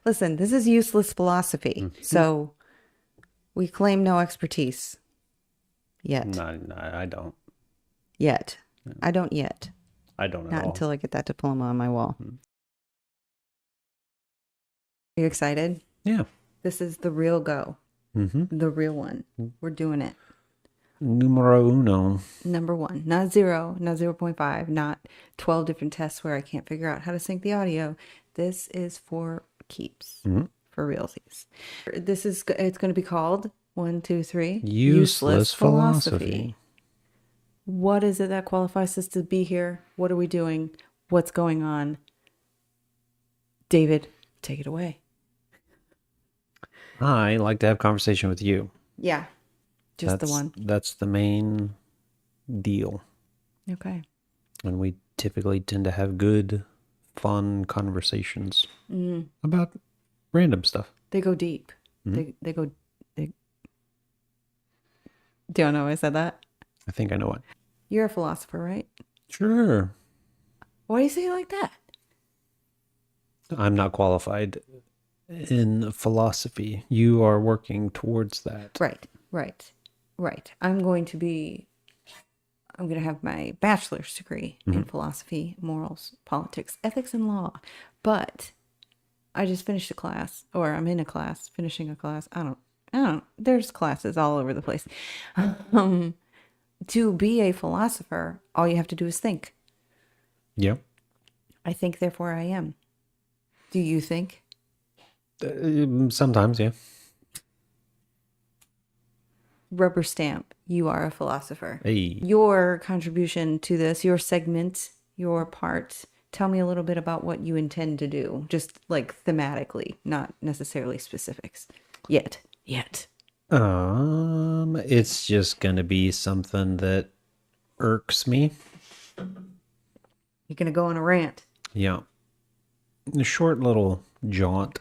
Listen, this is useless philosophy. So we claim no expertise yet. No, I don't. Yet. I don't yet. I don't at Not all. until I get that diploma on my wall. Are you excited? Yeah. This is the real go. The real one. We're doing it. Numero uno. Number one. Not 0, not 0.5, not 12 different tests where I can't figure out how to sync the audio. This is for keeps. For realsies. It's going to be called 1, 2, 3. Useless philosophy. What is it that qualifies us to be here? What are we doing? What's going on? David, take it away. I like to have conversation with you. Yeah. Just the one. That's the main deal. Okay. And we typically tend to have good, fun conversations about random stuff. They go deep. They go. Don't know why I said that. I think I know what. You're a philosopher, right? Sure. Why do you say it like that? I'm not qualified in philosophy. You are working towards that. Right. I'm going to have my bachelor's degree in philosophy, morals, politics, ethics, and law. But I just finished a class, or I'm in a class, finishing a class. I don't, there's classes all over the place. To be a philosopher, all you have to do is think. Yep. I think, therefore I am. Do you think? Sometimes, yeah. Rubber stamp, you are a philosopher. Hey. Your contribution to this, your segment, your part, tell me a little bit about what you intend to do, just like thematically, not necessarily specifics. Yet. It's just gonna be something that irks me. You're gonna go on a rant. Yeah. A short little jaunt.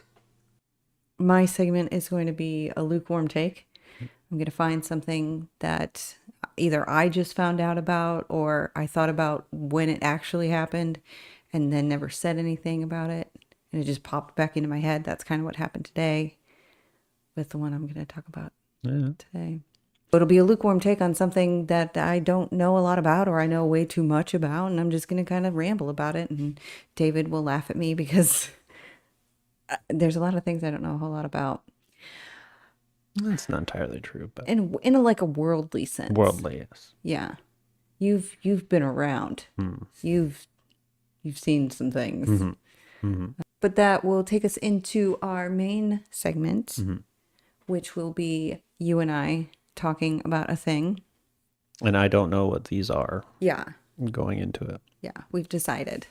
My segment is going to be a lukewarm take. I'm going to find something that either I just found out about or I thought about when it actually happened and then never said anything about it. And it just popped back into my head. That's kind of what happened today with the one I'm going to talk about today. It'll be a lukewarm take on something that I don't know a lot about or I know way too much about. And I'm just going to kind of ramble about it. And David will laugh at me because there's a lot of things I don't know a whole lot about. That's not entirely true, but in a worldly sense. Worldly, yes. Yeah, you've been around. You've seen some things. But that will take us into our main segment, which will be you and I talking about a thing. And I don't know what these are. Yeah. Going into it. Yeah, we've decided.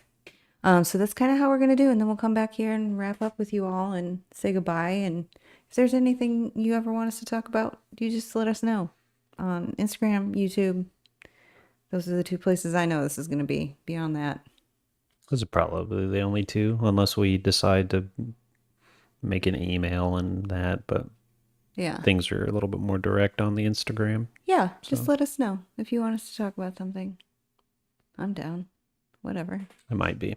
So that's kind of how we're going to do. And then we'll come back here and wrap up with you all and say goodbye. And if there's anything you ever want us to talk about, you just let us know on Instagram, YouTube. Those are the two places I know this is going to be. Beyond that, Those are probably the only two, unless we decide to make an email and that. But yeah, things are a little bit more direct on the Instagram. Yeah, just let us know if you want us to talk about something. I'm down. Whatever. I might be.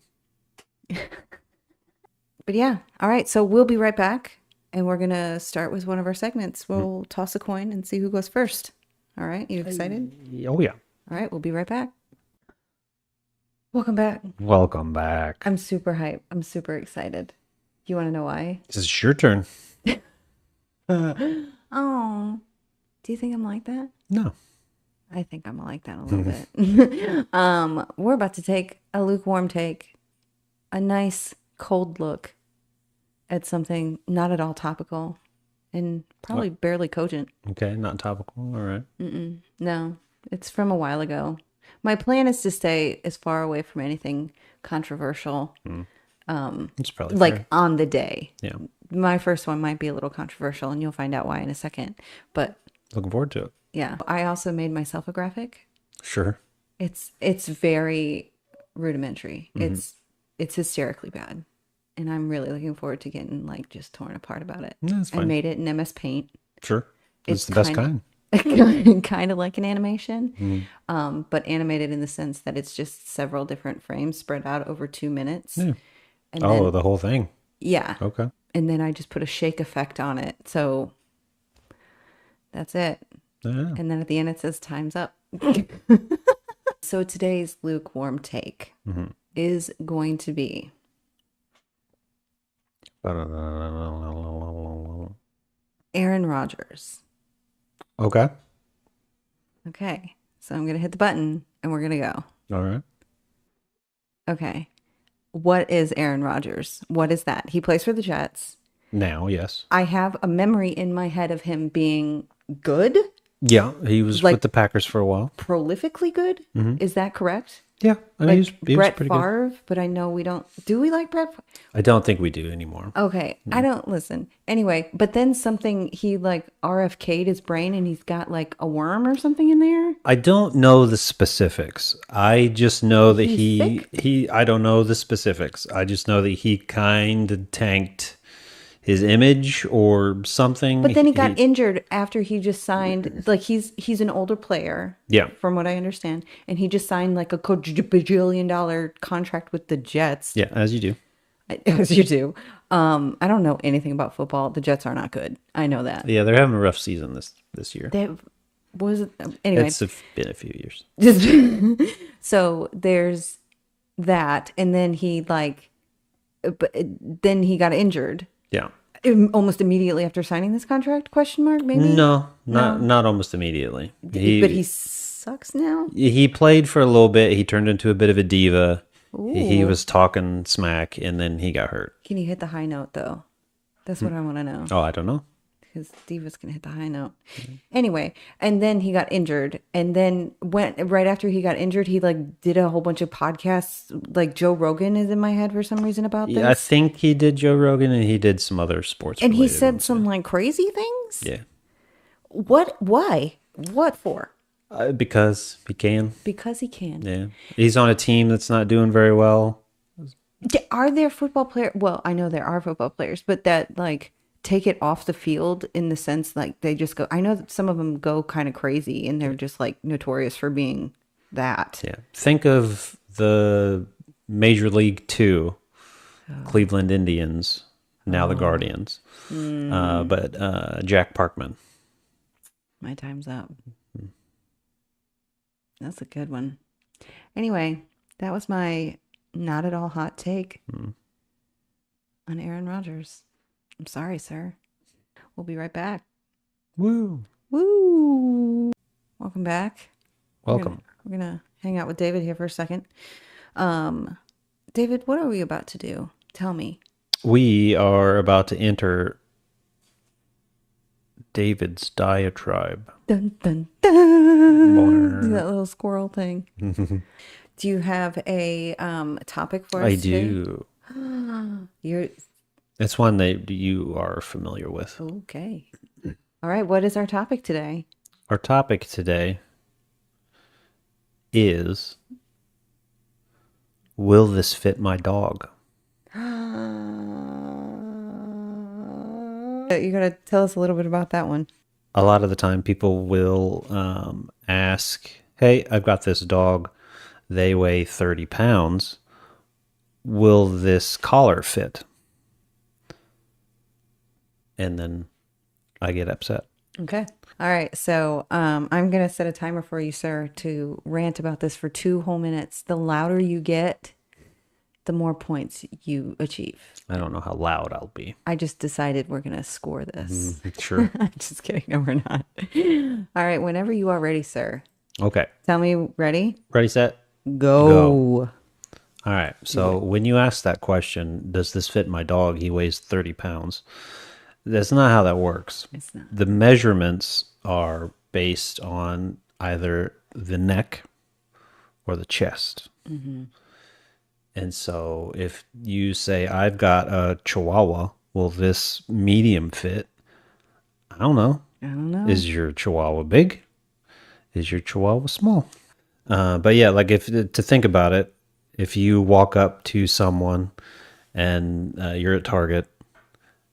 But yeah, all right. So we'll be right back. And we're going to start with one of our segments. We'll toss a coin and see who goes first. All right. You excited? Oh, yeah. All right. We'll be right back. Welcome back. Welcome back. I'm super hyped. I'm super excited. You want to know why? This is your turn. Oh, do you think I'm like that? No. I think I'm like that a little bit. We're about to take a lukewarm take, a nice cold look at something not at all topical and probably barely cogent. Okay, not topical. All right. No, it's from a while ago. My plan is to stay as far away from anything controversial. It's probably Like fair. on the day. Yeah. My first one might be a little controversial and you'll find out why in a second. But Looking forward to it. yeah, I also made myself a graphic. Sure. It's very rudimentary. It's hysterically bad. And I'm really looking forward to getting like just torn apart about it. That's I fine. made it in MS Paint. Sure. It's It's the best kind. kind of like an animation, but animated in the sense that it's just several different frames spread out over 2 minutes. Yeah. And Oh, then, the whole thing. yeah. Okay. and then I just put a shake effect on it. So that's it. Yeah. And then at the end it says time's up. So today's lukewarm take is going to be Aaron Rodgers. Okay. Okay. So I'm going to hit the button and we're going to go. All right. Okay. What is Aaron Rodgers? What is that? He plays for the Jets. Now, yes. I have a memory in my head of him being good, Yeah, he was Like- with the Packers for a while. prolifically good. Is that correct? Yeah, I mean, Like he was Brett pretty good. Favre, but I know we don't. Do we like Brett? I don't think we do anymore. Okay, I don't listen. Anyway, but then he like RFK'd his brain and he's got like a worm or something in there. I don't know the specifics. I just know that He's he I don't know the specifics. I just know that he kind of tanked his image or something. But then he got injured after he just signed. Like he's an older player. Yeah. From what I understand, and he just signed like a bajillion-dollar contract with the Jets. Yeah, as you do. As you do. I don't know anything about football. The Jets are not good. I know that. Yeah, they're having a rough season this year. Anyway. It's been a few years. So there's that, and then then he got injured Yeah. almost immediately after signing this contract? Question mark? Maybe. No, not almost immediately. But he sucks now. He played for a little bit. He turned into a bit of a diva. He was talking smack, and then he got hurt. Can you hit the high note though? That's what I want to know. Oh, I don't know. Because divas can hit the high note. Anyway, and then he got injured, and then right after he got injured, he like did a whole bunch of podcasts. Like Joe Rogan is in my head for some reason about this. Yeah, I think he did Joe Rogan, and he did some other sports. And he related said ones, some like crazy things. Yeah. What? Why? What for? Because he can. Because he can. Yeah. He's on a team that's not doing very well. Are there football players? Well, I know there are football players, but that like take it off the field in the sense like they just go. I know that some of them go kind of crazy, and they're just like notorious for being that. Yeah. Think of the Major League Two, Cleveland Indians, now the Guardians. But Jack Parkman. My time's up. That's a good one. Anyway, that was my not at all hot take on Aaron Rodgers. I'm sorry, sir. We'll be right back. Woo. Woo! Welcome back. Welcome. We're gonna hang out with David here for a second. David, what are we about to do? Tell me. We are about to enter David's diatribe. Dun dun dun. That little squirrel thing. Do you have a topic for us? I today? do. You're It's one that you are familiar with. okay. All right. What is our topic today? Our topic today is, will this fit my dog? You gotta tell us a little bit about that one. A lot of the time people will ask, hey, I've got this dog. They weigh 30 pounds. Will this collar fit? And then I get upset. Okay. All right. So I'm gonna set a timer for you, sir, to rant about this for 2 whole minutes. The louder you get, the more points you achieve. I don't know how loud I'll be. I just decided we're gonna score this. Sure. Just kidding. No, we're not. All right. Whenever you are ready, sir. Okay. Tell me. Ready? Ready, set, Go. All right. So when you ask that question, does this fit my dog? He weighs 30 pounds. That's not how that works. It's not. The measurements are based on either the neck or the chest. And so if you say, I've got a Chihuahua, will this medium fit? I don't know. I don't know. Is your Chihuahua big? Is your Chihuahua small? But yeah, like to think about it, if you walk up to someone and you're at Target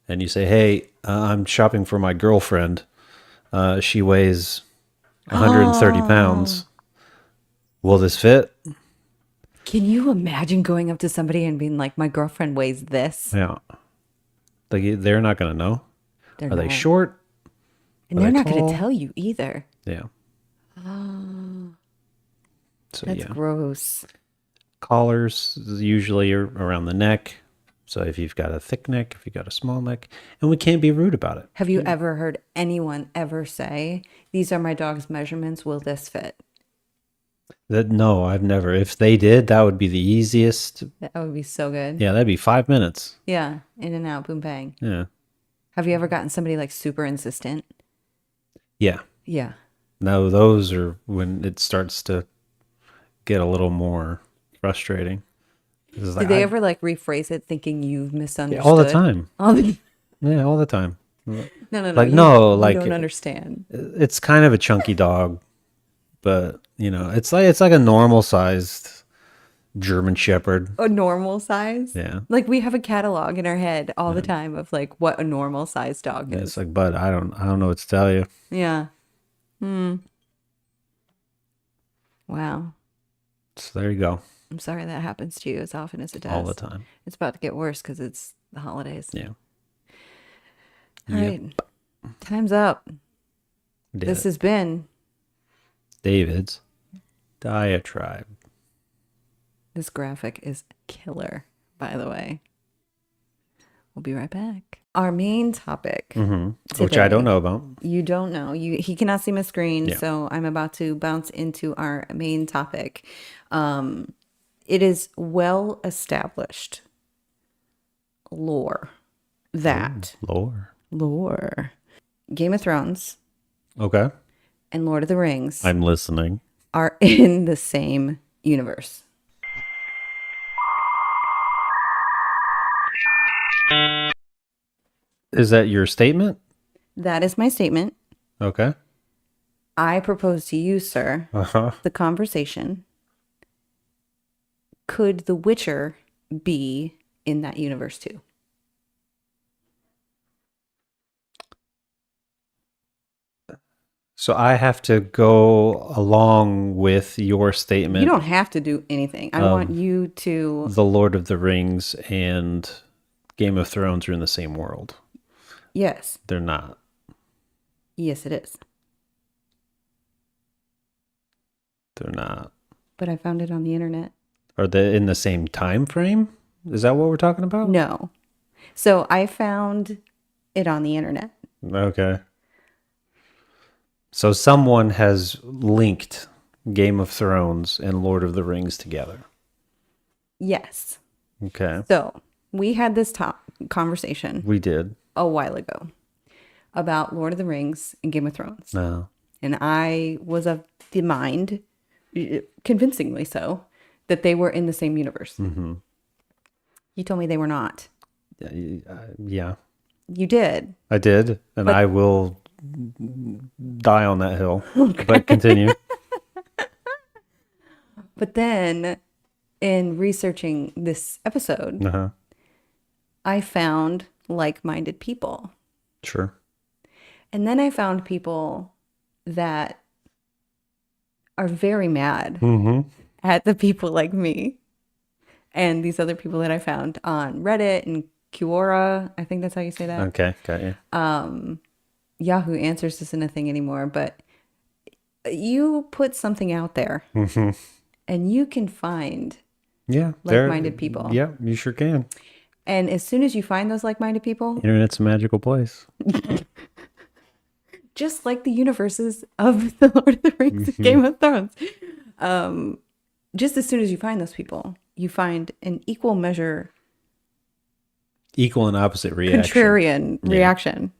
and you say, hey, I'm shopping for my girlfriend. She weighs 130 pounds. Will this fit? Can you imagine going up to somebody and being like, my girlfriend weighs this? Yeah. Like they're not going to know. They're Are they not. short? And Are they're they not going to tall? tell you either. Yeah. Oh, So that's yeah, gross. collars usually are around the neck. So if you've got a thick neck, if you've got a small neck, and we can't be rude about it. Have you ever heard anyone ever say, "These are my dog's measurements, will this fit?" That no, I've never. If they did, that would be the easiest. That would be so good. Yeah, that'd be 5 minutes. Yeah, in and out, boom, bang. Yeah. Have you ever gotten somebody like super insistent? Yeah. Yeah. No, those are when it starts to get a little more frustrating. It's Did like they ever like rephrase it thinking you've yeah, misunderstood? all the time. All the Yeah, all the time. no, no, no. Like You, no, you like don't understand. it's kind of a chunky dog, but it's like a normal sized German Shepherd. A normal size? Yeah. Like we have a catalog in our head all the time of like what a normal size dog It's is. like, bud, I don't know what to tell you. Yeah. Wow. So there you go. I'm sorry that happens to you as often as it does. All the time. It's about to get worse because it's the holidays. Yeah. All Yep. right. Time's up. Did This it. has been David's diatribe. this graphic is killer, by the way. We'll be right back. Our main topic, Which I don't know about. you don't know. He cannot see my screen, Yeah. so I'm about to bounce into our main topic. It is well established lore that Lore. Game of Thrones Okay. and Lord of the Rings I'm listening. are in the same universe. Is that your statement? That is my statement. Okay. I propose to you, sir, Uh-huh. the conversation. Could The Witcher be in that universe too? So I have to go along with your statement. You don't have to do anything. I want you to. The Lord of the Rings and Game of Thrones are in the same world. Yes. They're not. Yes, it is. They're not. But I found it on the internet. Are they in the same time frame? Is that what we're talking about? No. So I found it on the internet. Okay. So someone has linked Game of Thrones and Lord of the Rings together. Yes. Okay. So we had this conversation We did. a while ago about Lord of the Rings and Game of Thrones. No. And I was of the mind, convincingly so, that they were in the same universe. Mm-hmm. You told me they were not. Yeah, You did. I did. And I will die on that hill. Okay. But continue. But then in researching this episode, Uh-huh. I found like-minded people. Sure. And then I found people that are very mad Mm-hmm. at the people like me and these other people that I found on Reddit and Quora. I think that's how you say that. Okay, got you. Yahoo Answers isn't a thing anymore, but you put something out there and you can find Yeah. like-minded people. Yeah, you sure can. And as soon as you find those like-minded people, Internet's a magical place. just like the universes of the Lord of the Rings and Game of Thrones, just as soon as you find those people, you find an equal measure Equal and opposite reaction. contrarian reaction.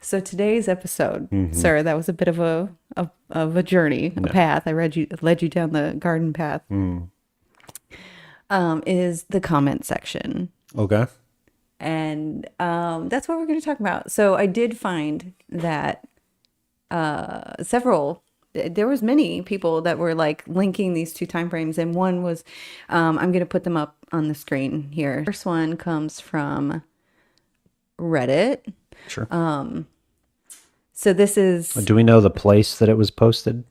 So today's episode, sir, that was a bit of a journey, a path. I led you down the garden path. Is the comment section. Okay. And that's what we're going to talk about. So I did find that there was many people that were like linking these two time frames. And one was, I'm going to put them up on the screen here. First one comes from Reddit. Sure. So this is Do we know the place that it was posted?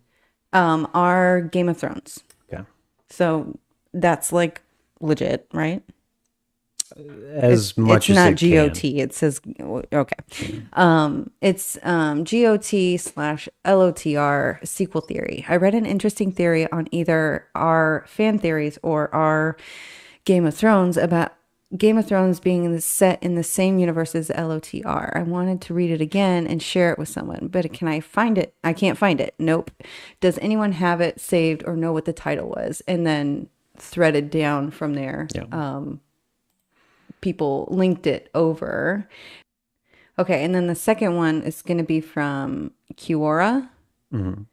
our Game of Thrones. Okay. So that's like legit, right? as It's much as not it can. GOT. It says okay. It's GOT slash LOTR sequel theory. I read an interesting theory on either our fan theories or our Game of Thrones about Game of Thrones being set in the same universe as LOTR. I wanted to read it again and share it with someone, but can I find it? I can't find it. Nope. Does anyone have it saved or know what the title was? And then threaded down from there. Yeah. People linked it over. Okay, and then the second one is going to be from Kiora. Mm-hmm.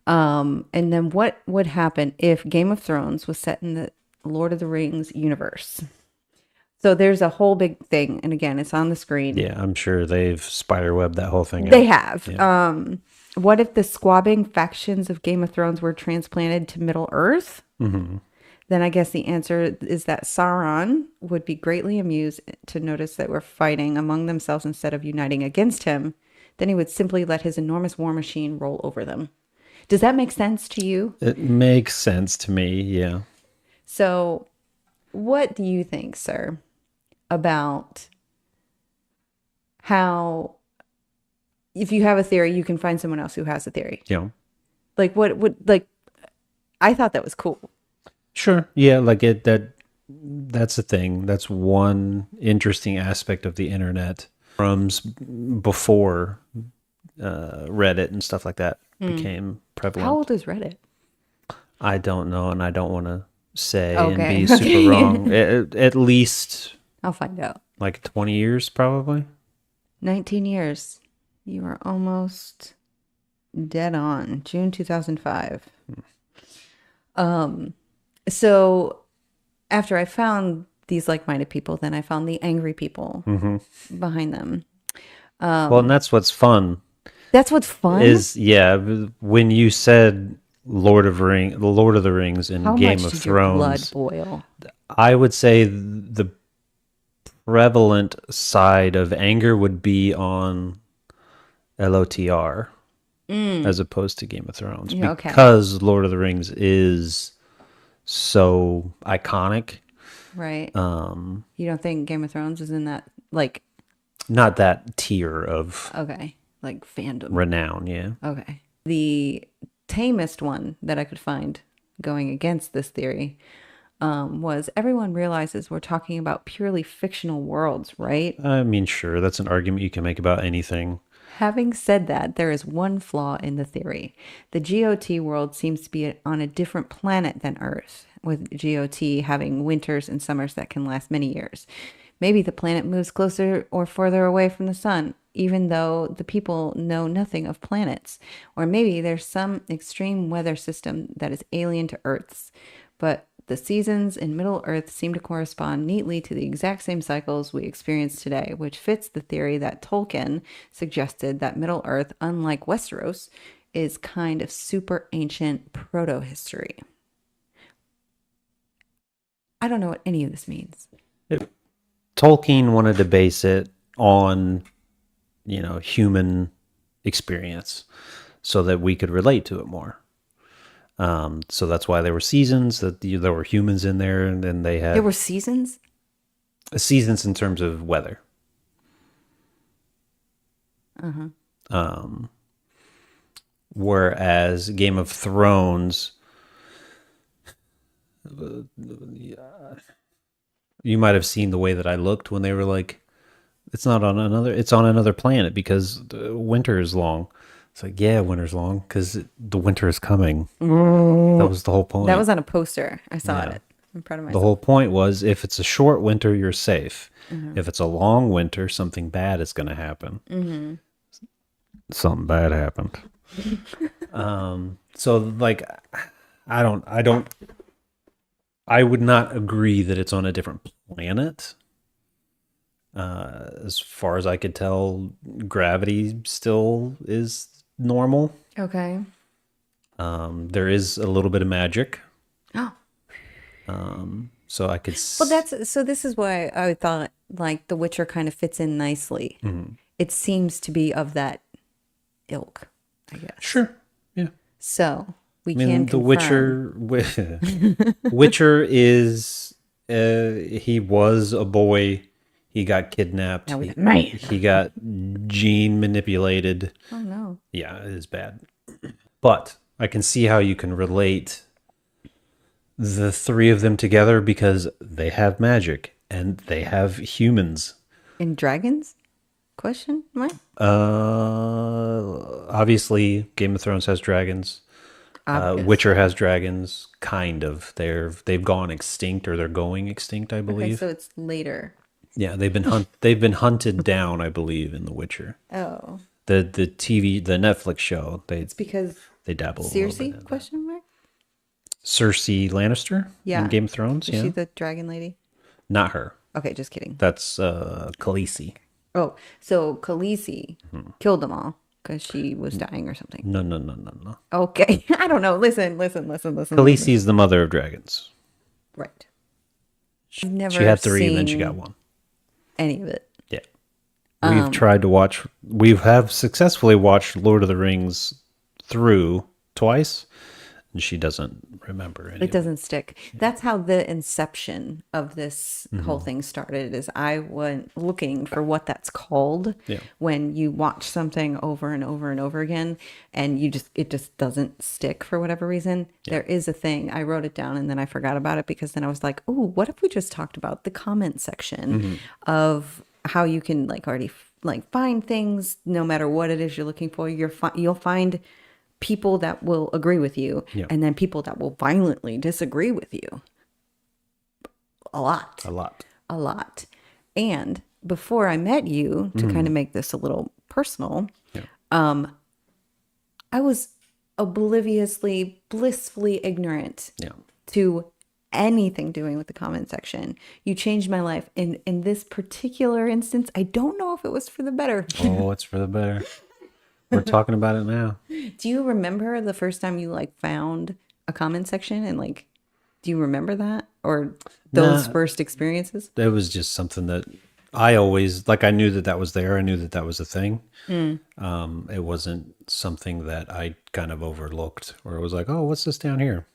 And then what would happen if Game of Thrones was set in the Lord of the Rings universe? So there's a whole big thing, and again, it's on the screen. Yeah, I'm sure they've spiderwebbed that whole thing They out. have. Yeah. What if the squabbing factions of Game of Thrones were transplanted to Middle Earth? Mm-hmm. Then I guess the answer is that Sauron would be greatly amused to notice that we're fighting among themselves instead of uniting against him. Then he would simply let his enormous war machine roll over them. Does that make sense to you? It makes sense to me. Yeah. So, what do you think, sir, about how if you have a theory, you can find someone else who has a theory? Yeah. Like what would like I thought that was cool. Sure. Yeah. Like that's the thing. That's one interesting aspect of the internet from before Reddit and stuff like that became How prevalent. old is Reddit? I don't know, and I don't want to say and Okay. be super Okay. wrong. At least I'll find out. like 20 years, probably. 19 years. You are almost dead on. June 2005. So after I found these like-minded people, then I found the angry people behind them. Well, and that's what's fun That's what's fun. is, yeah, when you said the Lord of the Rings and How Game much of did your blood Thrones, boil? I would say the prevalent side of anger would be on LOTR as opposed to Game of Thrones Yeah, okay. because Lord of the Rings is so iconic. Right. You don't think Game of Thrones is in that, like, Not that tier of okay, like fandom? renown, yeah. Okay. The tamest one that I could find going against this theory was everyone realizes we're talking about purely fictional worlds, right? I mean, sure, that's an argument you can make about anything. Having said that, there is one flaw in the theory. The GOT world seems to be on a different planet than Earth, with GOT having winters and summers that can last many years. Maybe the planet moves closer or further away from the sun, even though the people know nothing of planets. Or maybe there's some extreme weather system that is alien to Earth's. But the seasons in Middle Earth seem to correspond neatly to the exact same cycles we experience today, which fits the theory that Tolkien suggested that Middle Earth, unlike Westeros, is kind of super ancient proto-history. I don't know what any of this means. Tolkien wanted to base it on, human experience so that we could relate to it more. So that's why there were seasons, that there were humans in there, and then they had There were seasons? seasons in terms of weather. Whereas Game of Thrones, you might have seen the way that I looked when they were like, it's on another planet because the winter is long. It's like, yeah, winter's long because the winter is coming. That was the whole point. That was on a poster. I saw Yeah. it. I'm proud of The myself. whole point was if it's a short winter, you're safe. Mm-hmm. If it's a long winter, something bad is going to happen. Mm-hmm. Something bad happened. So like, I would not agree that it's on a different planet. As far as I could tell, gravity still is normal. Okay. There is a little bit of magic. Oh. So I could. Well, this is why I thought like The Witcher kind of fits in nicely. Mm-hmm. It seems to be of that ilk, I guess. Sure. Yeah. So we I mean, can The confirm. Witcher. Witcher is He was a boy. He got kidnapped. Now he's a man. He got gene manipulated. Oh no. Yeah, it is bad. But I can see how you can relate the three of them together because they have magic and they have humans. And dragons? Question mark? Obviously, Game of Thrones has dragons. Obvious. Witcher has dragons. Kind of. They've gone extinct, or they're going extinct, I Okay, believe. so it's later. Yeah, they've been hunted down, I believe, in The Witcher. Oh. The Netflix show. It's because They dabble a little bit in Cersei? that. Question mark? Cersei Lannister Yeah. in Game of Thrones. Is Yeah, she the dragon lady? not her. Okay, just kidding. That's Khaleesi. Oh, so Khaleesi killed them all because she was dying or something. No. Okay. I don't know. Listen. Khaleesi is the mother of dragons. Right. I've never She had three, and then she seen got one. any of it. Yeah. We've tried to watch. We have successfully watched Lord of the Rings through twice, and she doesn't remember any. It doesn't stick. That's how the inception of this whole thing started. Is I went looking for what that's called Yeah. when you watch something over and over and over again, and it just doesn't stick for whatever reason. There is a thing. I wrote it down and then I forgot about it because then I was like, oh, what if we just talked about the comment section of how you can already find things no matter what it is you're looking for. You'll find people that will agree with you, Yeah. and then people that will violently disagree with you. A lot. A lot. And before I met you, to kind of make this a little personal, Yeah. I was obliviously, blissfully ignorant Yeah. to anything doing with the comment section. You changed my life. In this particular instance, I don't know if it was for the better. Oh, it's for the better. We're talking about it now. Do you remember the first time you found a comment section and do you remember that or those Nah. first experiences? It was just something that I always I knew that was there. I knew that was a thing. It wasn't something that I kind of overlooked, or it was like, oh, what's this down here?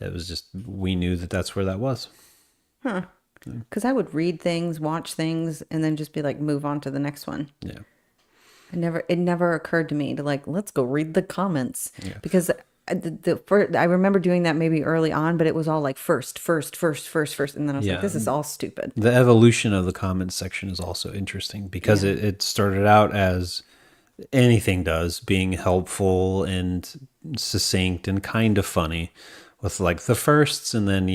It was just we knew that that's where that was. Because I would read things, watch things, and then just be move on to the next one. Yeah. It never occurred to me to let's go read the comments because I remember doing that maybe early on, but it was all first, and then I was like, this is all stupid. The evolution of the comments section is also interesting because it started out as anything does, being helpful and succinct and kind of funny with the firsts, and then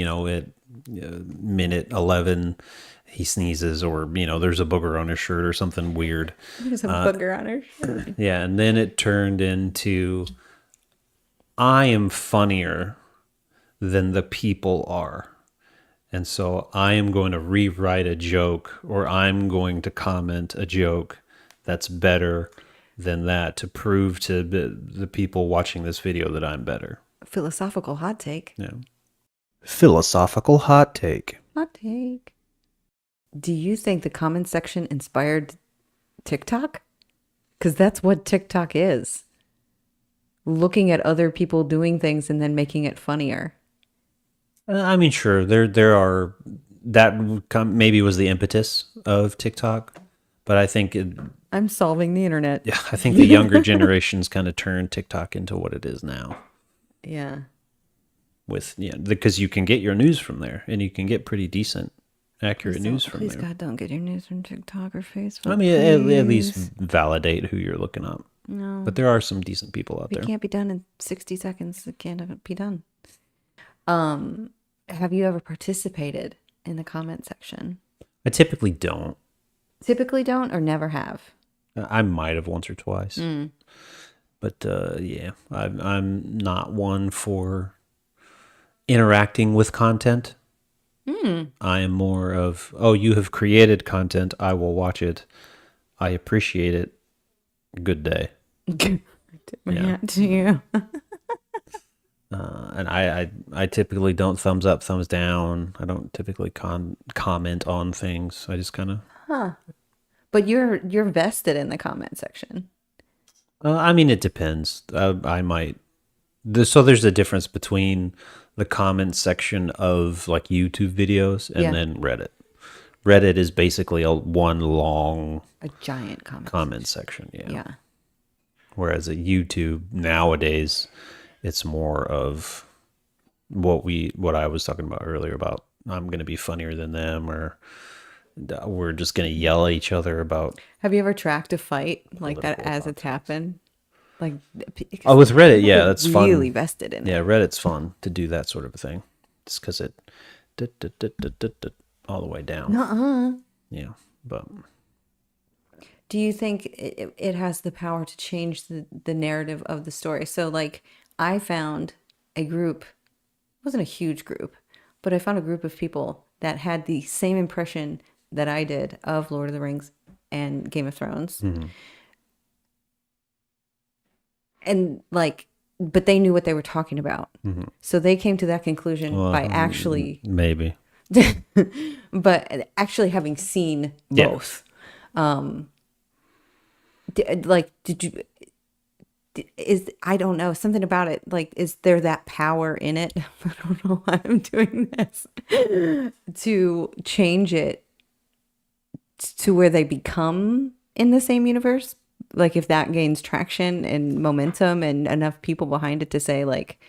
minute 11 he sneezes, or there's a booger on his shirt or something weird. There's a booger on her shirt. Yeah, and then it turned into I am funnier than the people are. And so I am going to rewrite a joke, or I'm going to comment a joke that's better than that to prove to the people watching this video that I'm better. Philosophical hot take. Yeah. Philosophical hot take. Hot take. Do you think the comment section inspired TikTok? Because that's what TikTok is. Looking at other people doing things and then making it funnier. I mean, sure, there are that maybe was the impetus of TikTok, but I think I'm solving the internet. yeah, I think the younger generations kind of turned TikTok into what it is now. Yeah. Because you can get your news from there, and you can get pretty decent, accurate news from Please, there. God, don't get your news from TikTok or Facebook. I mean, at least validate who you're looking up. No. But there are some decent people out It there. can't be done in 60 seconds. It can't be done. Have you ever participated in the comment section? I typically don't. Typically don't or never have? I might have once or twice. But yeah, I'm not one for interacting with content. I am more of, oh, you have created content, I will watch it. I appreciate it. Good day. Tip my hat to you. And I typically don't thumbs up, thumbs down. I don't typically comment on things. I just kind of. But you're vested in the comment section. I mean, it depends. I might So there's a difference between the comment section of like YouTube videos and Yeah. then Reddit. Reddit is basically a one long A giant comment comment section. section, yeah. Yeah. Whereas at YouTube nowadays, it's more of what I was talking about earlier about I'm going to be funnier than them, or we're just going to yell at each other about Have you ever tracked a fight like that political as hot it's takes. happened? Like, Oh, because with Reddit, people yeah, get that's really fun. vested in Yeah, it. Reddit's fun to do that sort of a thing. It's because it all the way down. Nuh-uh. Yeah, but Do you think it has the power to change the narrative of the story? So, like, I found a group, it wasn't a huge group, but I found a group of people that had the same impression that I did of Lord of the Rings and Game of Thrones. And, like, but they knew what they were talking about. So they came to that conclusion well, by actually, maybe. but actually having seen Yeah. both. Like, did you? Is I don't know something about it. Like, is there that power in it? I don't know why I'm doing this to change it to where they become in the same universe. Like, if that gains traction and momentum and enough people behind it to say like,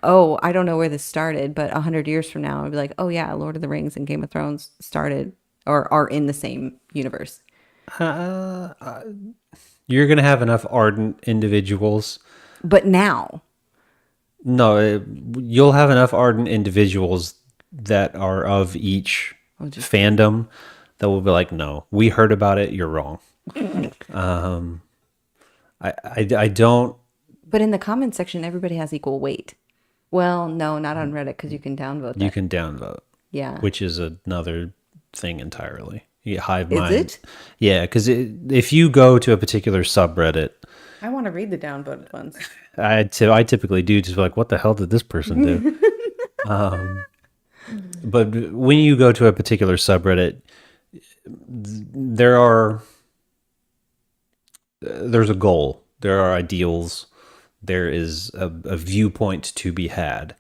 oh, I don't know where this started, but 100 years from now, I'd be like, oh yeah, Lord of the Rings and Game of Thrones started or are in the same universe. You're gonna have enough ardent individuals. But now, No, you'll have enough ardent individuals that are of each fandom that will be like, no, we heard about it. You're wrong. I don't. but in the comment section, everybody has equal weight. Well, no, not on Reddit because you can downvote You that. can downvote, Yeah. which is another thing entirely. Yeah, hive Is mind. it? Yeah, because if you go to a particular subreddit, I want to read the downvoted ones. I typically do just be like, what the hell did this person do? But when you go to a particular subreddit, there's a goal, there are ideals, there is a viewpoint to be had.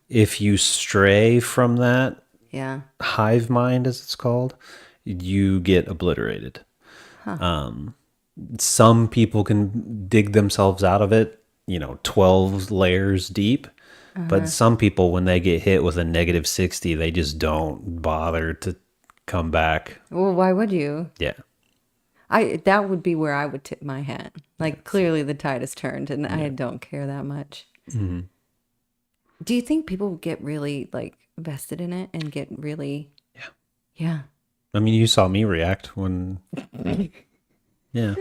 If you stray from that Yeah. hive mind, as it's called, you get obliterated. Some people can dig themselves out of it, 12 layers deep. But some people, when they get hit with a -60, they just don't bother to come back. Well, why would you? Yeah. That would be where I would tip my hat. Like, clearly the tide has turned and I don't care that much. Do you think people get really like vested in it and get really Yeah. Yeah. I mean, you saw me react when. Yeah.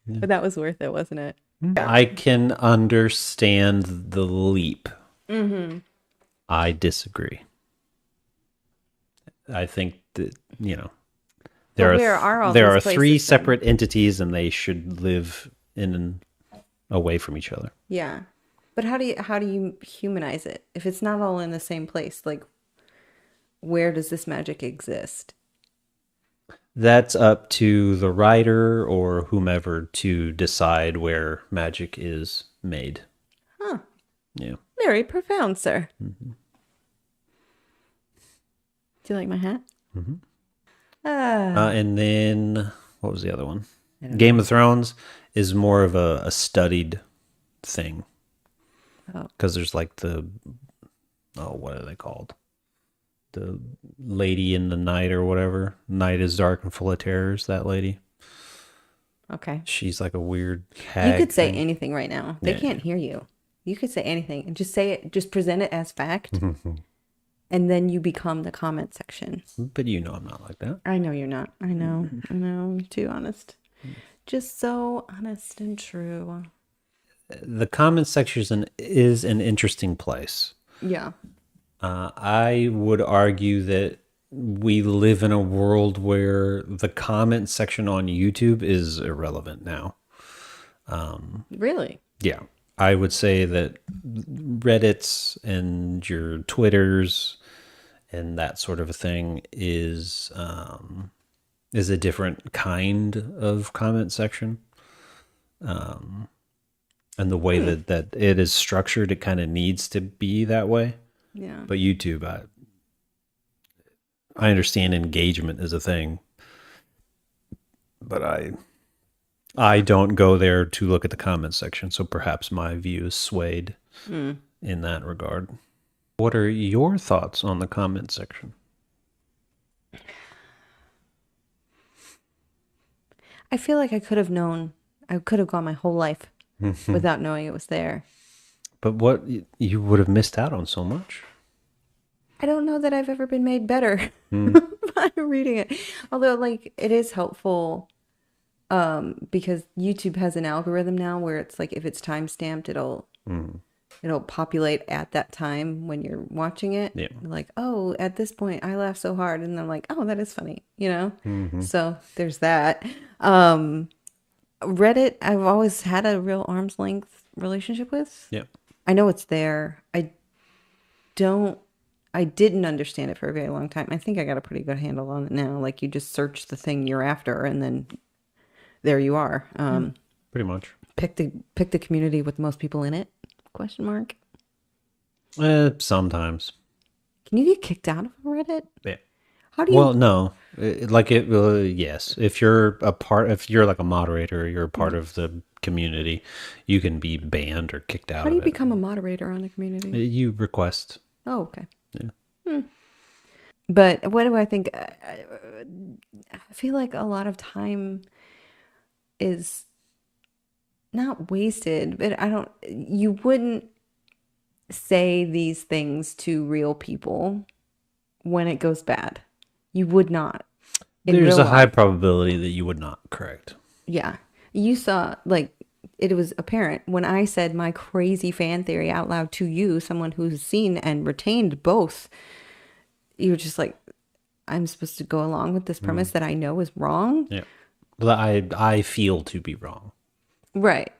But that was worth it, wasn't it? I can understand the leap. I disagree. I think that, But where are all there these are three places then? separate entities and they should live away from each other. Yeah. But how do you humanize it? If it's not all in the same place, like where does this magic exist? That's up to the writer or whomever to decide where magic is made. Huh. Yeah. Very profound, sir. Do you like my hat? And then, what was the other one? Game of Thrones is more of a studied thing. Because there's like what are they called? The lady in the night or whatever. Night is dark and full of terrors, that lady. Okay. She's like a weird hag. You could say thing. anything right now. They can't hear you. You could say anything and just say it, just present it as fact. And then you become the comment section. But I'm not like that. I know you're not. I know. I'm too honest. Just so honest and true. The comment section is an interesting place. Yeah. I would argue that we live in a world where the comment section on YouTube is irrelevant now. Really? Yeah. I would say that Reddits and your Twitters and that sort of a thing is a different kind of comment section. and the way that it is structured, it kind of needs to be that way. Yeah. But YouTube, I understand engagement is a thing, but I don't go there to look at the comments section, so perhaps my view is swayed in that regard. What are your thoughts on the comment section? I feel like I could have known. I could have gone my whole life without knowing it was there. But what you would have missed out on so much. I don't know that I've ever been made better by reading it. Although, like, it is helpful because YouTube has an algorithm now where it's like if it's time stamped, it'll populate at that time when you're watching it. Yeah. Like, oh, at this point, I laughed so hard, and I'm like, oh, that is funny, you know. So there's that. Reddit, I've always had a real arm's length relationship with. Yeah. I know it's there. I didn't understand it for a very long time. I think I got a pretty good handle on it now. Like you just search the thing you're after and then there you are. Pretty much. Pick the community with the most people in it? Question mark. Sometimes. Can you get kicked out of Reddit? Yeah. How do you Well, no. Yes. If you're like a moderator, or you're a part of the community, you can be banned or kicked out how do you of it. become a moderator on the community? You request. Oh, okay. Yeah. But what do I think? I feel like a lot of time is not wasted, but you wouldn't say these things to real people when it goes bad. You would not. There's a high probability that you would not, correct. Yeah. You saw, like, it was apparent when I said my crazy fan theory out loud to you, someone who's seen and retained both. You were just like, I'm supposed to go along with this premise that I know is wrong. Yeah. Well, I feel to be wrong. Right.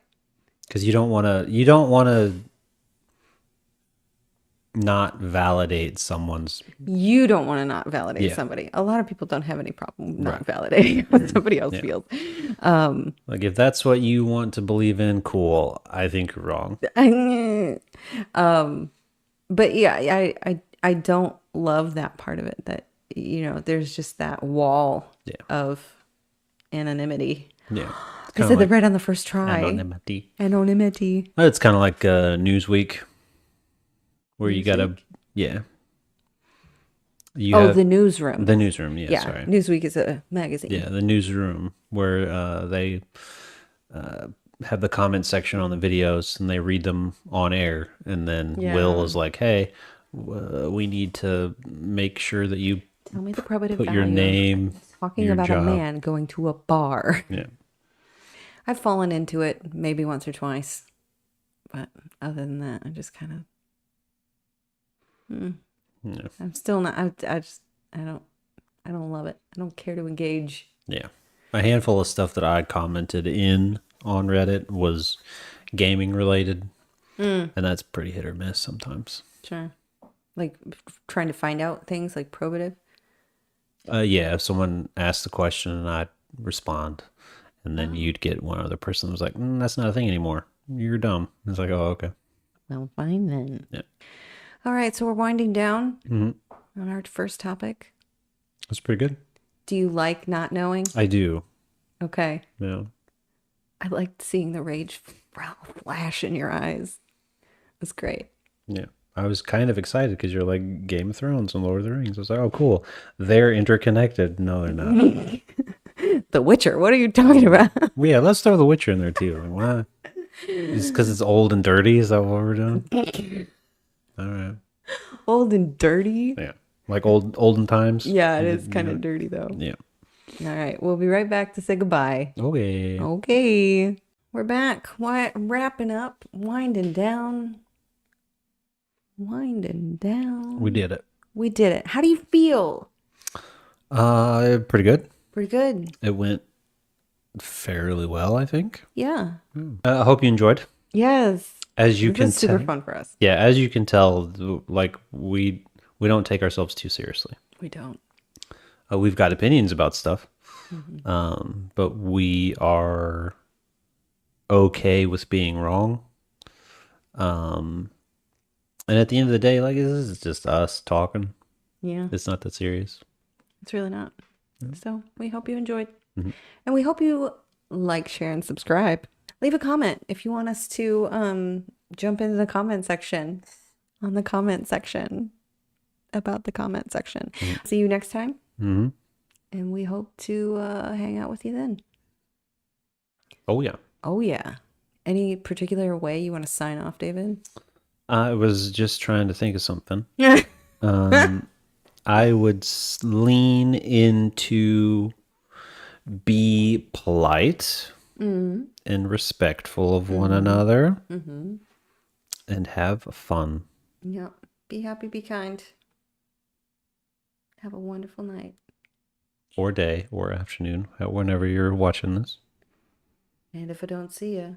Because you don't want to not validate someone's. You don't want to not validate somebody. A lot of people don't have any problem not validating what somebody else feels. Like if that's what you want to believe in, cool. I think you're wrong. But yeah, I don't love that part of it. That there's just that wall of anonymity. Yeah. I said that right on the first try. Anonymity. Anonymity. It's kind of like Newsweek, where you gotta, the newsroom. The newsroom, Yeah, sorry. Newsweek is a magazine. Yeah, the newsroom, where they have the comment section on the videos and they read them on air, and then Will is like, "Hey, we need to make sure that you tell me the probative put value your name, talking your about job." a man going to a bar. Yeah. I've fallen into it maybe once or twice, but other than that, I just kind of. Yeah. I'm still not. I don't love it. I don't care to engage. Yeah. A handful of stuff that I commented in on Reddit was gaming related, and that's pretty hit or miss sometimes. Sure. Like trying to find out things like probative. Yeah, if someone asked the question and I'd respond, and then you'd get one other person who was like, "That's not a thing anymore. You're dumb." It's like, "Oh, okay." Well, fine then. Yeah. All right, so we're winding down on our first topic. That's pretty good. Do you like not knowing? I do. Okay. Yeah. I liked seeing the rage flash in your eyes. It was great. Yeah. I was kind of excited because you're like Game of Thrones and Lord of the Rings. I was like, "Oh, cool. They're interconnected." No, they're not. The Witcher. What are you talking about? Well, yeah, let's throw The Witcher in there too. Like, what? Just because it's old and dirty? Is that what we're doing? All right. Old and dirty? Yeah. Like olden times? Yeah, it is kind of dirty though. Yeah. All right. We'll be right back to say goodbye. Okay. Okay. We're back. Wrapping up. Winding down. Winding down. We did it. We did it. How do you feel? Pretty good. Pretty good. It went fairly well, I think. Yeah. I hope you enjoyed. Yes. As you This can is super tell. fun for us. Yeah, as you can tell, like we don't take ourselves too seriously. We don't. We've got opinions about stuff, but we are okay with being wrong. Um, and at the end of the day, like, this is just us talking. Yeah, It's not that serious. it's really not. So we hope you enjoyed. Mhm. And we hope you like, share, and subscribe. Leave a comment if you want us to jump into the comment section on the comment section about the comment section. Mhm. See you next time. Mhm. And we hope to hang out with you then. Oh, yeah. Oh, yeah. Any particular way you want to sign off, David? I was just trying to think of something. Yeah. I would lean into be polite and respectful of one another and have fun. Yeah. Be happy, be kind. Have a wonderful night. Or day or afternoon, whenever you're watching this. And if I don't see you,